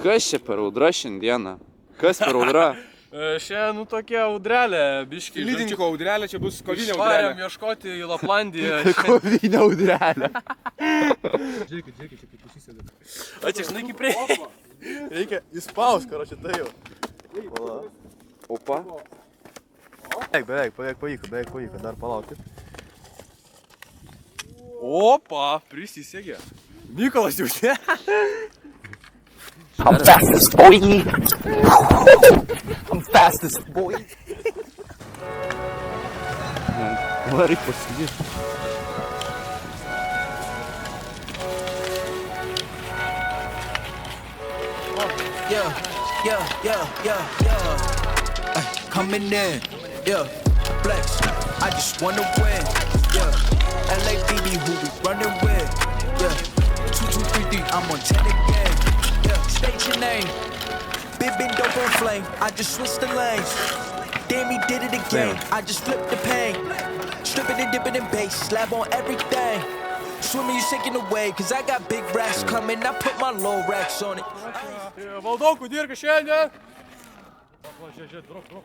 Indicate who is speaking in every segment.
Speaker 1: Kas čia per audra šiandieną? Kas per audra?
Speaker 2: Šiandien tokia audrelė, biški.
Speaker 3: Lydininko audrelė, čia bus kovinė audrelė.
Speaker 2: Išvarėm ieškoti į Laplandiją.
Speaker 1: Kovinė audrelė.
Speaker 3: Žiūrėkit, čia kaip susisėdė.
Speaker 2: Ačiū, žinai, kaip reikia. Reikia įspaus, karoči, tai jau.
Speaker 1: Opa.
Speaker 4: Beveik pavyko, dar palaukit.
Speaker 2: Opa, prisisegė. Mykolas jau čia.
Speaker 5: I'm fastest, boy! I'm fastest, boy!
Speaker 1: Varai pasidėti.
Speaker 6: Yeah. Coming in, yeah. Flex, I just wanna win, yeah. LABB, who we running with, yeah. 2233, I'm on 10 again, yeah. State your name, big dope on flame. I just switched the lanes. Damn, he did it again. I just flipped the pain. Stripping and dipping in bass, slab on everything. Swimming, you sinking away, cause I got big racks coming. I put my low racks on it.
Speaker 2: Valdau, kudirka šiandien. Žiūrėk, drop.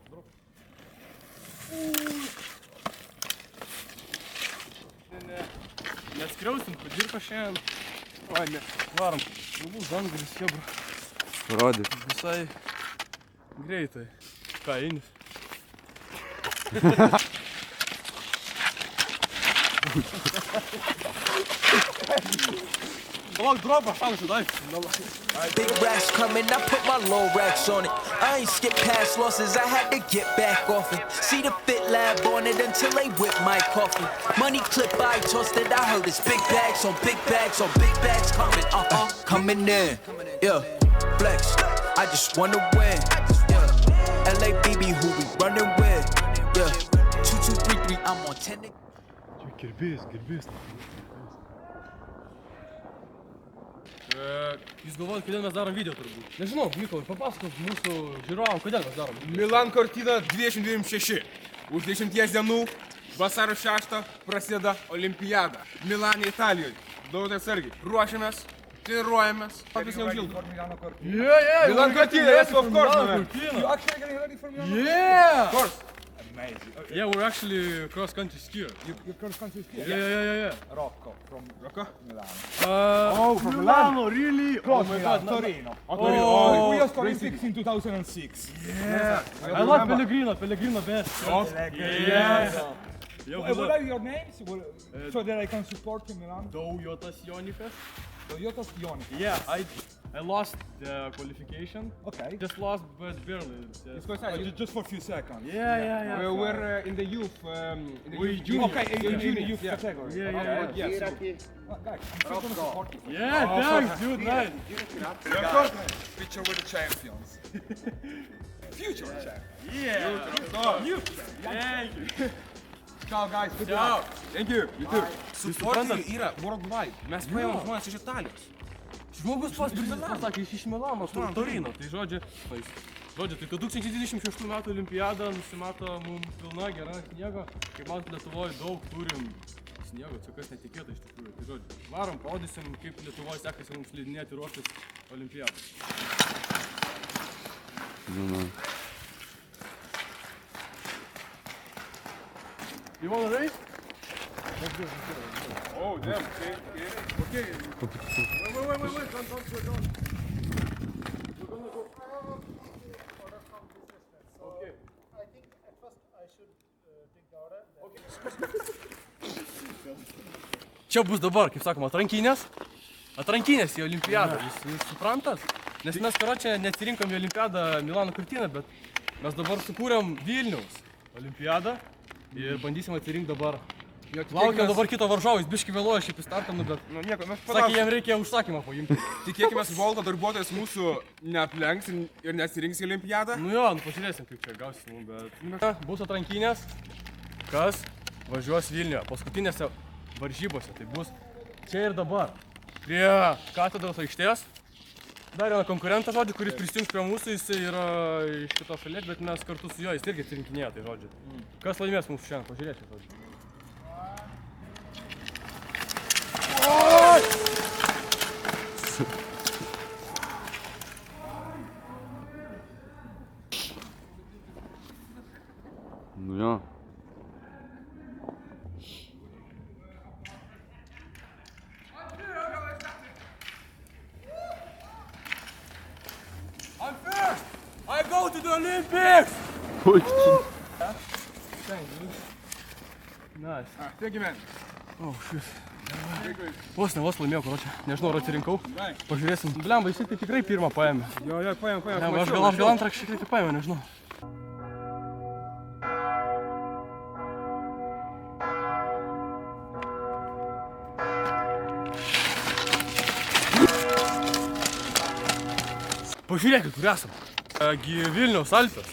Speaker 2: Neskriausim, kudirka šiandien. O, ne, varom. Galbūt zangulis chebra.
Speaker 1: Rodyk.
Speaker 2: Visai greitai. Ką, eini? Palauk, dropą, šansų, dai.
Speaker 6: Big racks coming, I put my low racks on it. I ain't skip past losses, I had to get back off it. See the fit lab on it until they whip my coffin. Money clip, I tossed it, I heard it's big bags on big bags on big bags coming, coming in, yeah. Flex, I just wanna win, yeah. LABB, who we running with, yeah. 2233, I'm on 10.
Speaker 4: Gerbės.
Speaker 2: Jūs galvojat, kodėl mes darom video turbūt? Nežinau, Mykolai, papasakok mūsų žiūrovam, kodėl mes darom.
Speaker 3: Milan Cortina 2026. Už 10 dienų, vasario 6 prasideda Olimpiada. Milane, Italijoje. Daugiau atsargiai. Ruošiamės, treniruojamės. Patys neužilgo.
Speaker 2: Yeah,
Speaker 3: Milan Cortina, yes, of course, man.
Speaker 4: You actually getting ready for Milan?
Speaker 2: Yeah!
Speaker 3: Of course.
Speaker 4: Amazing.
Speaker 2: Yeah, we're actually cross-country skier.
Speaker 4: You cross country skier?
Speaker 2: Yeah.
Speaker 4: Rocco from Milan.
Speaker 2: From Milano, really?
Speaker 4: Close
Speaker 2: Oh my
Speaker 4: Milan,
Speaker 2: God,
Speaker 4: Torino.
Speaker 2: Oh,
Speaker 4: We just Olympics in 2006.
Speaker 2: Yeah. I love Pellegrino best. Yeah.
Speaker 4: What are your names? So that I can support in Milan?
Speaker 2: Daujotas Jonikas.
Speaker 4: Toyota's Ioniq.
Speaker 2: Yeah, I lost the qualification.
Speaker 4: Okay.
Speaker 2: Just lost, but barely.
Speaker 4: Just for a few seconds.
Speaker 2: Yeah.
Speaker 3: We're in the youth.
Speaker 2: We junior.
Speaker 4: Okay, in the youth
Speaker 3: yeah.
Speaker 4: category.
Speaker 2: Yeah.
Speaker 3: Yes.
Speaker 4: Guys, I'm so gonna support you.
Speaker 2: Yeah, thanks, dude, nice.
Speaker 3: Of course. Picture with the champions. Future champions.
Speaker 2: Yeah. Thank you.
Speaker 3: Ciao guys, good
Speaker 2: Ciao.
Speaker 3: luck. Thank you. You too.
Speaker 2: suprantat?
Speaker 3: Yra worldwide. Mes paėmėm žmonės iš Italijos.
Speaker 2: Žmogus pasakė iš Milano, Torino. Tai žodžiu, tai 2026 metų olimpiada nusimato mums pilna gera sniego. Kaip man Lietuvoje daug turim sniego, čia kas netikėta iš tikrųjų. Tai žodžiu, varom, parodysim, kaip Lietuvoje sekasi mums slidinėti ruoštis olimpiadą. You wanna race?
Speaker 3: Oh, damn. Okay.
Speaker 2: Wait, don't go. We're gonna go. Okay.
Speaker 7: I think at first I should dig the order.
Speaker 2: Čia bus dabar, kaip sakoma, atrankinės į olimpiadą, jūs suprantat? Nes mes, karočią, nesirinkom į olimpiadą Milano Cortina, bet mes dabar sukūrėm Vilniaus olimpiadą ir bandysim atsirinkti dabar. Laukiam dabar kito varžovo, jis biški vėluoja šiaip į startą, bet
Speaker 3: Nieko, mes
Speaker 2: sakė, jam reikia užsakymą paimti.
Speaker 3: Tikėkime, Volvo darbuotojas mūsų neaplenks ir nesirinks į olimpiadą.
Speaker 2: Nu jo, pažiūrėsim, kaip čia gausim, bet bus atrankinės, kas važiuos Vilniuje, paskutinėse varžybose, tai bus čia ir dabar, prie katedros aikštės. Dar vieną konkurentą, žodžiu, kuris prisijungs prie mūsų, jis yra iš kitos šalies, bet mes kartu su juo, jis irgi atsirinkinėja, tai žodžiu. Kas laimės mūsų šiandien, pažiūrėčiau, žodžiu. Nice.
Speaker 3: Taigi, men.
Speaker 2: O, šis. Vos laimėjau, karočią. Nežinau, ar atsirinkau. Pažiūrėsim. Blemba, jis tai tikrai pirmą paėmė.
Speaker 3: Jo, paėm.
Speaker 2: Blemba, aš gal antrą šiek tiek paėmė, nežinau. Pažiūrėkit, kur esam. Vilniaus Alpės.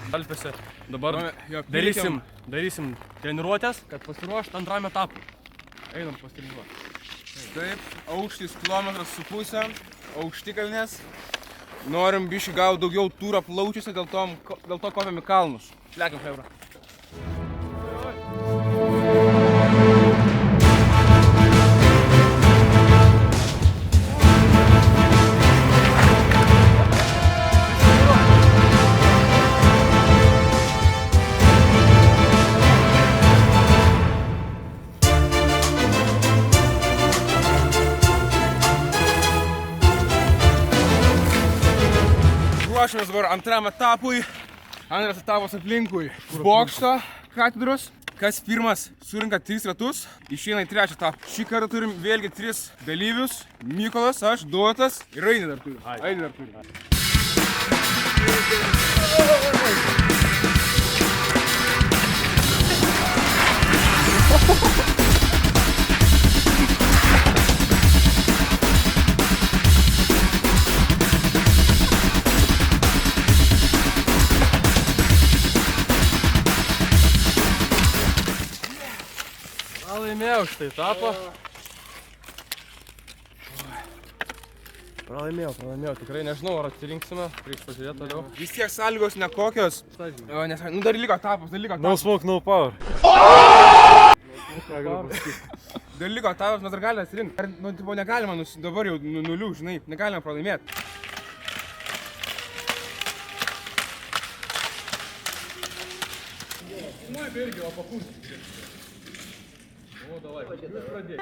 Speaker 2: Alpėse dabar darysim treniruotės, kad pasiruošt antram etapui. Einam pasitreniruoti.
Speaker 3: Taip, aukštis 1,5 km, aukštikalnės. Norim biškį gauti daugiau tūro plaučiuose, dėl to kopiam į kalnus. Lekiam, hebra. Ruošiamės dabar antram etapui. Antras etapas aplinkui bokšto katedros. Kas pirmas surinka 3 ratus, išeina į trečią etapą. Šį kartą turim vėlgi 3 dalyvius. Mykolas, aš, Dotas ir Ainė dar turim.
Speaker 2: Pralaimėjau šitą etapą. Pralaimėjau. Tikrai nežinau, ar atsirinksime. Reiks pažiūrėti toliau.
Speaker 3: Vis tiek sąlygos nekokios. Dar liko etapas,
Speaker 2: No smoke, no power.
Speaker 3: Dar liko etapas, mes dar galime atsirinkti. Negalima dabar jau nulių, žinai, negalime pralaimėti.
Speaker 2: O, davai, pradėk.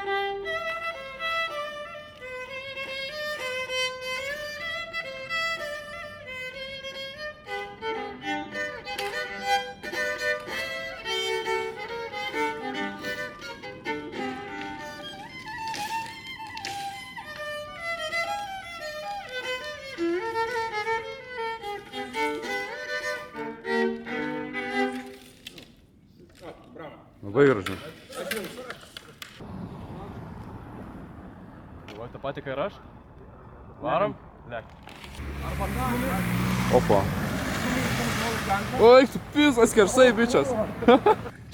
Speaker 1: Labai gražu.
Speaker 2: Davai tą patį, kai ir aš. Varom? Lek.
Speaker 1: Opa. Oi, tu pisas skersai, bičias.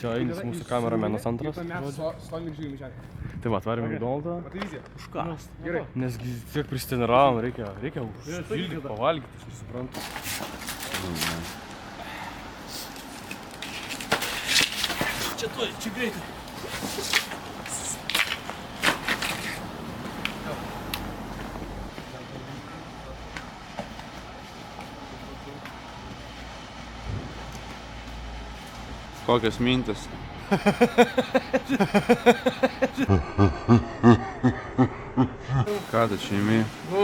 Speaker 2: Čia Ainis mūsų kameramenas antras. Tai va, atvarėme į Donaldą. Už ką?
Speaker 3: Gerai.
Speaker 2: Nes tiek prisiteniravom, reikia užpildyti, pavalgyti, aš nesuprantu. Čia greitai.
Speaker 1: Kokios mintis. Ką tu čia įmė?
Speaker 2: Nu,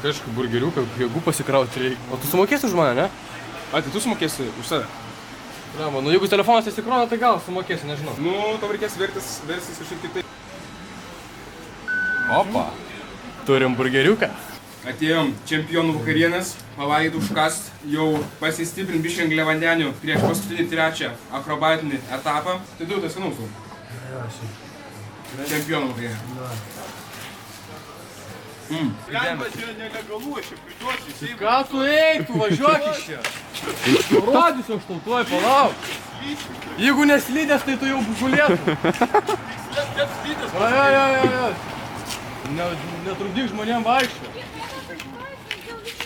Speaker 2: kažkaip burgeriuką, jėgų pasikrauti reikia. O tu sumokėsi už mane, ne?
Speaker 3: Tai tu sumokėsi už save?
Speaker 2: Lemba, nu jeigu telefonas įsikrona, tai gal sumokėsi, nežinau.
Speaker 3: Nu, tau reikės versis kažkaip kitaip.
Speaker 2: Opa. Turim burgeriuką.
Speaker 3: Atėjom čempionų vakarienės, pavalgyti užkast, jau pasistiprinti biškį angliavandenių prieš paskutinį trečią akrobatinį etapą. Tai daug tai skanaus jau. Čempionų vakarienė. Galima čia nelegalu, aš čia priduosiu.
Speaker 2: Ką tu eik, tu važiuok iš čia. Parodysiu aš tau tuoj, palauk. Jeigu neslydęs, tai tu jau gulėtum. Jo. Netrukdyk žmonėm vaikščioti.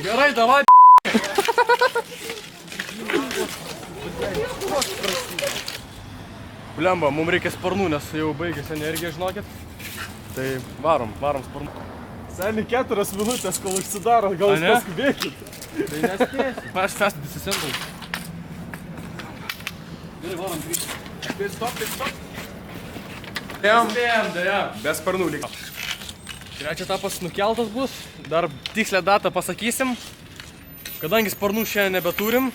Speaker 2: Gerai, davai. Blemba, mums reikia sparnų, nes jau baigėsi energija, žinokit. Tai varom sparnų.
Speaker 8: Seniai 4 minutės, kol užsidaro, gal jūs paskubėkit.
Speaker 2: Tai nespėsi. Aš fest disisendau. Gerai, varom grįžti.
Speaker 3: Stop.
Speaker 2: Spėjom, dėja.
Speaker 3: Be sparnų lyg.
Speaker 2: Trečias etapas nukeltas bus. Dar tikslę datą pasakysim. Kadangi sparnų šiandien nebeturim,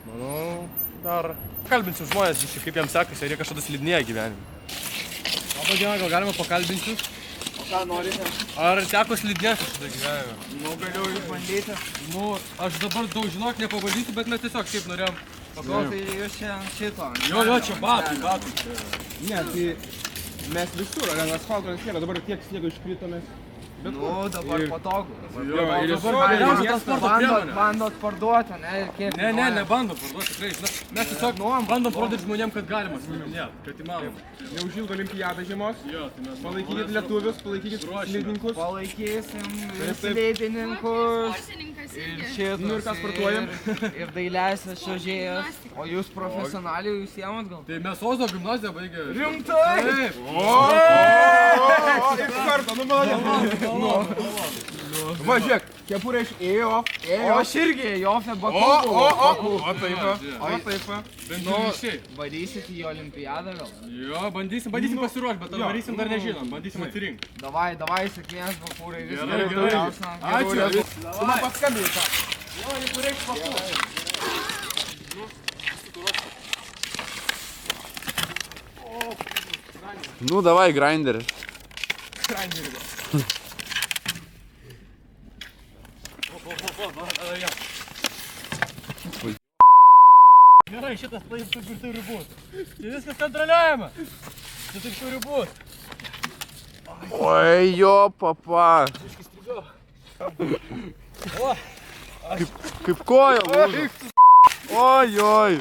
Speaker 2: manau, dar kalbinsiu žmonės, kaip jiems sekasi, ar jie kažkada slidinėja gyvenime. Labą dieną, gal galima pakalbinti?
Speaker 8: O ką norite?
Speaker 2: Ar teko slidinėti kažkada gyvenime?
Speaker 8: Nu, galiu išbandyti.
Speaker 2: Nu, aš dabar daug žinok nepabandysiu, bet mes tiesiog šiaip norėjom paklausti.
Speaker 8: Tai jūs čia ant šito.
Speaker 2: Jo, čia batai.
Speaker 3: Ne, tai mes visur, ant asfalto ant kelio, dabar tiek sniego iškritomės.
Speaker 8: Nu, dabar patogu.
Speaker 3: Jo, ir
Speaker 2: dabar geriausia transporto priemonė.
Speaker 8: Bandot parduoti, ne? Ir kiek?
Speaker 2: Ne, nebandom parduoti, tikrai. Mes tiesiog bandom parodyti žmonėm, kad galima slidinėti, kad įmanoma.
Speaker 3: neužilgo olimpiadą žiemos.
Speaker 2: Jo, tai mes
Speaker 3: Palaikykit lietuvius, palaikykit slidininkus.
Speaker 8: Palaikysim slidininkus. Ir šitus.
Speaker 3: Nu ir ką sportuojam?
Speaker 8: Ir dailiasias čiuožėjas. O jūs profesionaliai užsiemat gal?
Speaker 2: Tai mes Ozo gimnaziją baigė.
Speaker 8: Rimtai?
Speaker 2: Taip.
Speaker 3: O, iš karto, nu malonu. Va, žiūrėk, kepurė iš ėjo.
Speaker 8: O aš irgi, Jofė
Speaker 3: O
Speaker 8: Bakų.
Speaker 3: taip.
Speaker 2: Bent jau ryšiai.
Speaker 8: Varysit į olimpiadą gal?
Speaker 2: Jo, bandysim pasiruošti, bet ar varysim dar nežinom, bandysim atsirinkti.
Speaker 8: Davai, sėkmės Bakūrai.
Speaker 2: Gerai. Ačiū.
Speaker 3: Tu man paskambinai tą.
Speaker 2: Jo, jeigu reiks Bakų.
Speaker 1: Nu, davai, grinderis.
Speaker 2: Gerai, šitas taip ir turi būt. Čia viskas kontroliuojama. Čia taip turi būt.
Speaker 1: Oi, jo, papa. Kaip koja lūžo. Oi.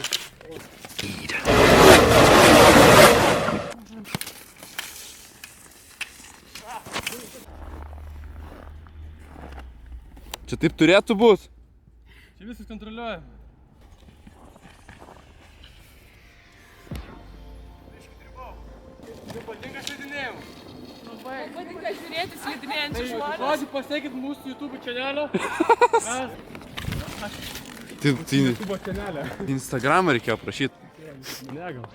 Speaker 1: Čia taip turėtų būt.
Speaker 2: Čia viskas kontroliuojama. Jums patinka slidinėjimas?
Speaker 9: Patinka žiūrėti slidinėjančių žmonės.
Speaker 2: Žodžiu, pasiekit mūsų YouTube čanelą.
Speaker 1: Tai Instagramą reikėjo prašyti.
Speaker 2: Ne, gal.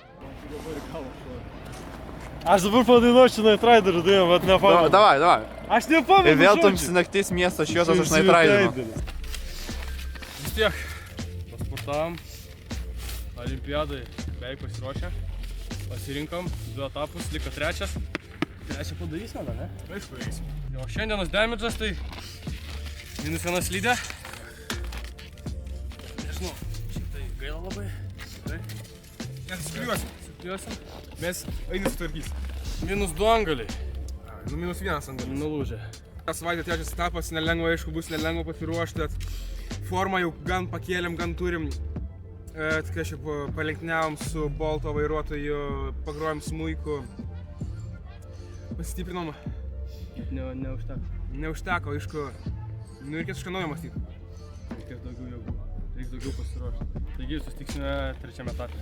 Speaker 8: Aš dabar padainuočiau Night Rider'ų dainą, bet nepamenu.
Speaker 1: Davai.
Speaker 8: Aš nepamenu.
Speaker 1: Ir vėl tamsi naktis miesto šviesos aš Night Rider'u.
Speaker 2: Vis tiek, pasportavom, olimpiadai beveik pasiruošę, pasirinkom 2 etapus, liko 3. 3 padarysime, ne? Taip, padarysim. Jo, šiandienos damage'as tai -1 slidė. Nežinau, šiaip tai gaila labai.
Speaker 3: Mes sukliuosim. Mes einam sutvarkysim.
Speaker 2: -2 angaliai,
Speaker 3: Nu, -1 ant dalių.
Speaker 2: nulūžę.
Speaker 3: Savaitė trečias etapas, nelengva, aišku, bus nelengva pasiruošti. Formą jau gan pakėlėm, gan turim. Tikrai šiaip palenkniavom su Bolto vairuotoju, pagrojom smuiku. Pasistiprinom.
Speaker 2: Neužteko.
Speaker 3: Neužteko, aišku. Nu, reikės kažką naujo mąstyti.
Speaker 2: Reikės daugiau jėgų, reiks daugiau pasiruošti. Taigi, susitiksime 3 etape.